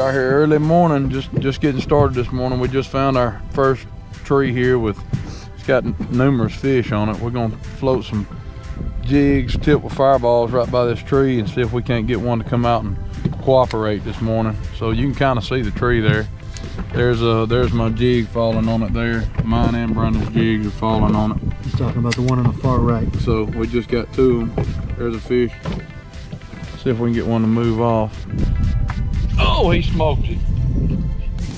Got here early morning, just getting started this morning. We just found our first tree here it's got numerous fish on it. We're gonna float some jigs tipped with fireballs right by this tree and see if we can't get one to come out and cooperate this morning. So you can kind of see the tree there. There's my jig falling on it there. Mine and Brandon's jigs are falling on it. He's talking about the one on the far right. So we just got two of them. There's a fish. See if we can get one to move off. Oh, he smoked it.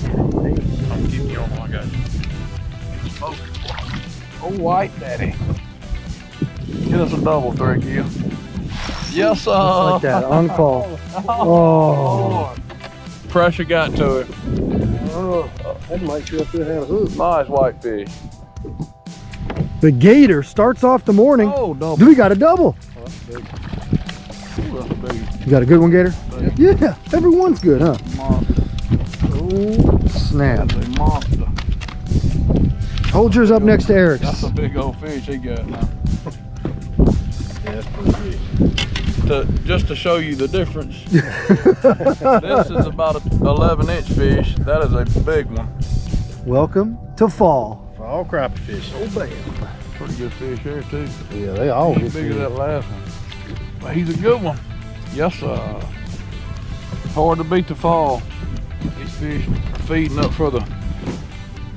I'll keep you on while I got you. He smoked it. Oh, white daddy. Get us a double, thank you. Yes, sir. Just like that, on call. Oh. Pressure got to it. That might show up there and have a hook. Nice white fish. The gator starts off the morning. Oh, double. We got a double. Oh, that's big. Ooh, that's big. You got a good one, Gator? Yeah, everyone's good, huh? Monster. Oh, snap. That's a monster. Hold yours up next to Eric's. That's a big old fish he got now. Yeah, that's pretty big. Just to show you the difference, this is about an 11-inch fish. That is a big one. Welcome to fall. All crappie fish. Oh, bam. Pretty good fish here too. Yeah, they all He's get bigger big. than that last one. But he's a good one. Yes, sir. Hard to beat the fall. These fish are feeding up for the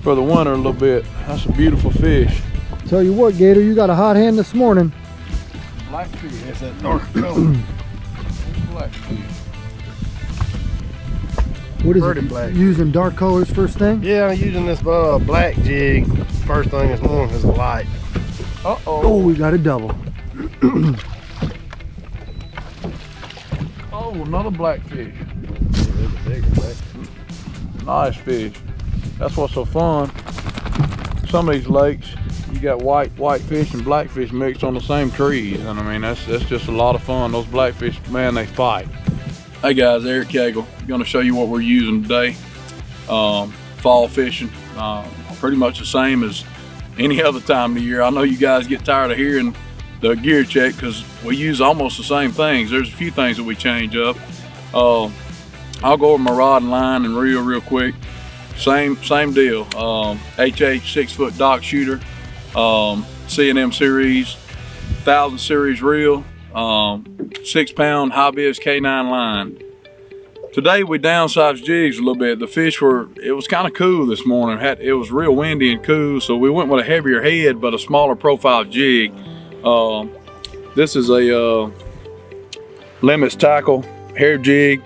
winter a little bit. That's a beautiful fish. Tell you what, Gator, you got a hot hand this morning. Black fish. It's that dark color. Black fish. What is Pretty it? black. Using dark colors first thing? Yeah, I'm using this black jig. First thing this morning is a light. Uh-oh. Oh, we got a double. Oh, another black fish. Bigger, Nice fish. That's what's so fun. Some of these lakes, you got white fish and black fish mixed on the same trees, and I mean that's just a lot of fun. Those blackfish, man, they fight. Hey guys, Eric Cagle. Going to show you what we're using today. Fall fishing, pretty much the same as any other time of the year. I know you guys get tired of hearing the gear check because we use almost the same things. There's a few things that we change up. I'll go over my rod and line and reel real quick. Same deal. HH 6-foot dock shooter, C&M series, 1000 series reel, 6-pound high vis K9 line. Today we downsized jigs a little bit. The fish it was kind of cool this morning. It was real windy and cool, so we went with a heavier head but a smaller profile jig. This is a limits tackle hair jig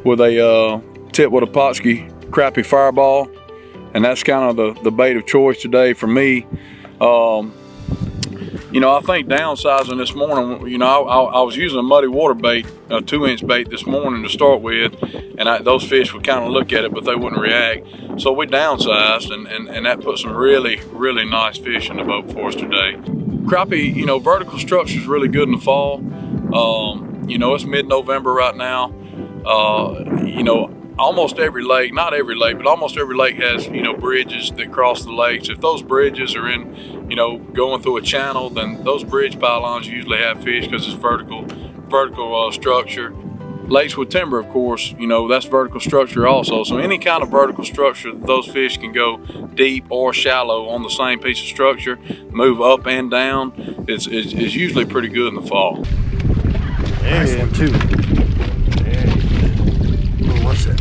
with a tip with a Pautzke Crappie fireball, and that's kind of the bait of choice today for me. You know, I think downsizing this morning, you know, I was using a muddy water bait, a 2-inch bait this morning to start with, and those fish would kind of look at it, but they wouldn't react. So we downsized, and that put some really, really nice fish in the boat for us today. Crappie, you know, vertical structure is really good in the fall. You know, it's mid-November right now. You know, almost every lake, not every lake, but almost every lake has, you know, bridges that cross the lakes. If those bridges are in, you know, going through a channel, then those bridge pylons usually have fish because it's vertical structure. Lakes with timber, of course, you know, that's vertical structure also. So any kind of vertical structure, those fish can go deep or shallow on the same piece of structure, move up and down. It's usually pretty good in the fall. Nice one, too. What's that?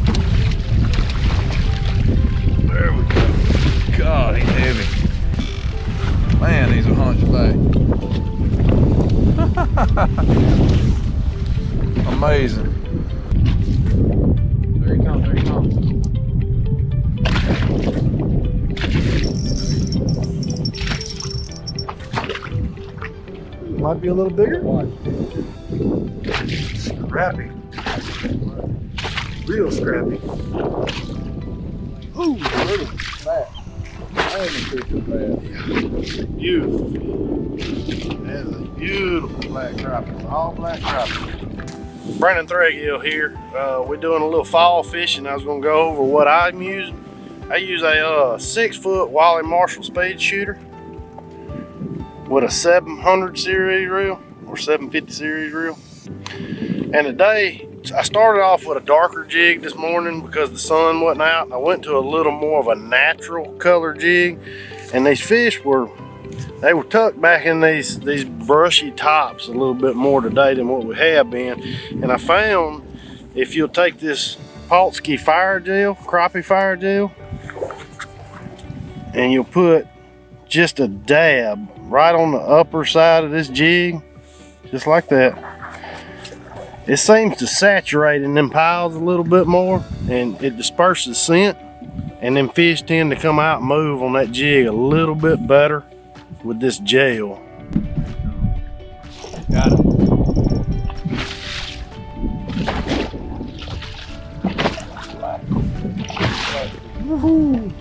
There we go. God, he's heavy. Man, he's a hunchback. Amazing. There he comes, there he comes. Might be a little bigger. Scrappy. Real scrappy. Ooh, little fat. Beautiful. That is a beautiful black crappie. All black crappie. Brandon Threadgill here. We're doing a little fall fishing. I was going to go over what I'm using. I use a 6-foot Wally Marshall speed shooter with a 700 series reel or 750 series reel. And today I started off with a darker jig this morning because the sun wasn't out. I went to a little more of a natural color jig, and these fish were tucked back in these brushy tops a little bit more today than what we have been. And I found if you'll take this Pautzke fire gel, crappie fire gel, and you'll put just a dab right on the upper side of this jig, just like that, it seems to saturate in them piles a little bit more, and it disperses scent, and them fish tend to come out and move on that jig a little bit better with this gel. Got it. Woohoo!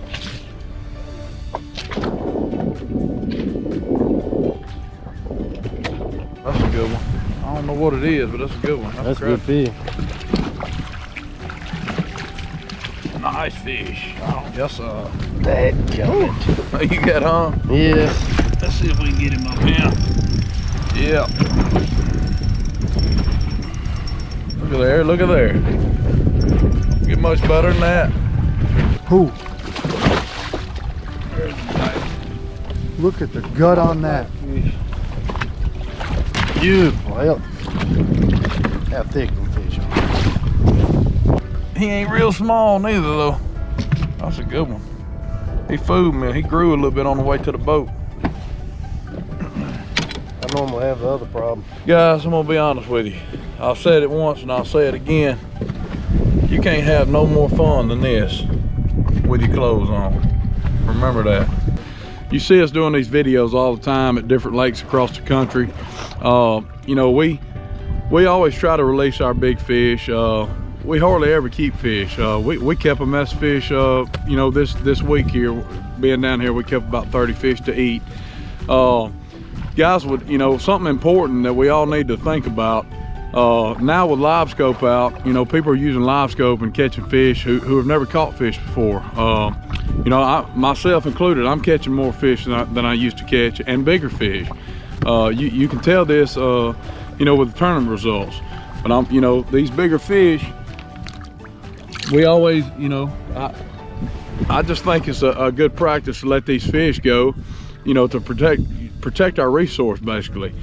That's a good one. I don't know what it is, but that's a good one. That's a good fish. Nice fish. Oh, yes, sir. Dadgummit. You got him? Yeah. Let's see if we can get him up here. Yeah. Look at there, look at there. Get much better than that. Ooh. Look at the gut on that. Beautiful. Well, how thick them fish are. He ain't real small neither though. That's a good one. He fooled me. He grew a little bit on the way to the boat. I normally have the other problem. Guys, I'm gonna be honest with you. I've said it once and I'll say it again. You can't have no more fun than this with your clothes on. Remember that. You see us doing these videos all the time at different lakes across the country. You know, we always try to release our big fish. We hardly ever keep fish. We kept a mess of fish, you know, this week here, being down here, we kept about 30 fish to eat. Guys, you know, something important that we all need to think about, now with live scope out, you know, people are using live scope and catching fish who have never caught fish before. You know, myself included, I'm catching more fish than I used to catch, and bigger fish. You can tell this, you know, with the tournament results. But you know, these bigger fish, we always, you know, I just think it's a good practice to let these fish go, you know, to protect our resource basically.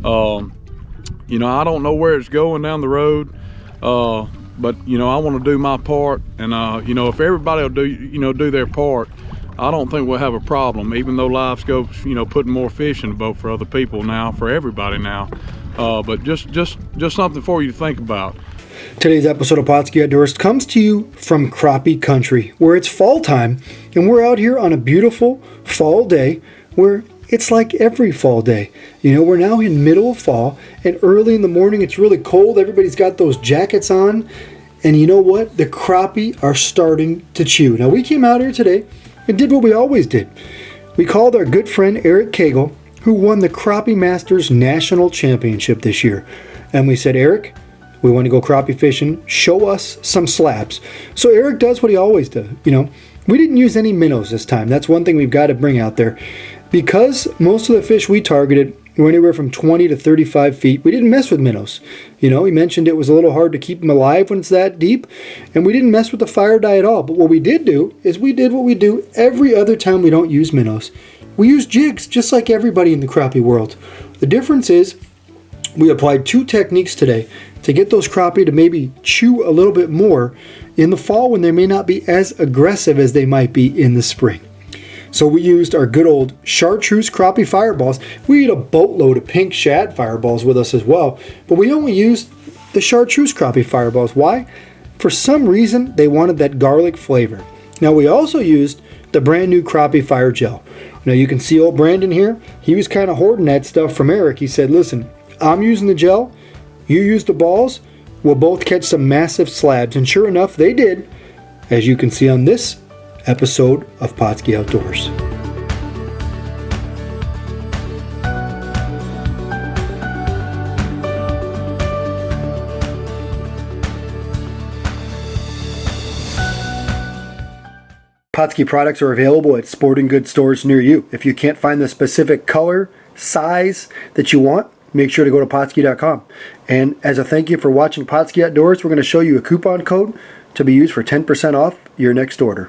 You know, I don't know where it's going down the road, but you know, I want to do my part, and you know, if everybody will do their part, I don't think we'll have a problem, even though live scope's, you know, putting more fish in the boat for other people now, for everybody now. But just something for you to think about. Today's episode of Pautzke Outdoors comes to you from Crappie country, where it's fall time, and we're out here on a beautiful fall day where it's like every fall day. You know, we're now in middle of fall, and early in the morning it's really cold. Everybody's got those jackets on, and you know what? The crappie are starting to chew. Now, we came out here today and did what we always did. We called our good friend Eric Cagle, who won the Crappie Masters National Championship this year. And we said, Eric, we want to go crappie fishing. Show us some slabs. So Eric does what he always does. You know, we didn't use any minnows this time. That's one thing we've got to bring out there. Because most of the fish we targeted were anywhere from 20 to 35 feet, we didn't mess with minnows. You know, he mentioned it was a little hard to keep them alive when it's that deep, and we didn't mess with the fire dye at all. But what we did do is we did what we do every other time we don't use minnows. We use jigs, just like everybody in the crappie world. The difference is we applied two techniques today to get those crappie to maybe chew a little bit more in the fall when they may not be as aggressive as they might be in the spring. So we used our good old chartreuse crappie fireballs. We had a boatload of pink shad fireballs with us as well, but we only used the chartreuse crappie fireballs. Why? For some reason, they wanted that garlic flavor. Now, we also used the brand new crappie fire gel. Now, you can see old Brandon here. He was kind of hoarding that stuff from Eric. He said, listen, I'm using the gel, you use the balls, we'll both catch some massive slabs. And sure enough, they did, as you can see on this episode of Pautzke Outdoors. Pautzke products are available at sporting goods stores near you. If you can't find the specific color, size that you want, make sure to go to Pautzke.com. And as a thank you for watching Pautzke Outdoors, we're going to show you a coupon code to be used for 10% off your next order.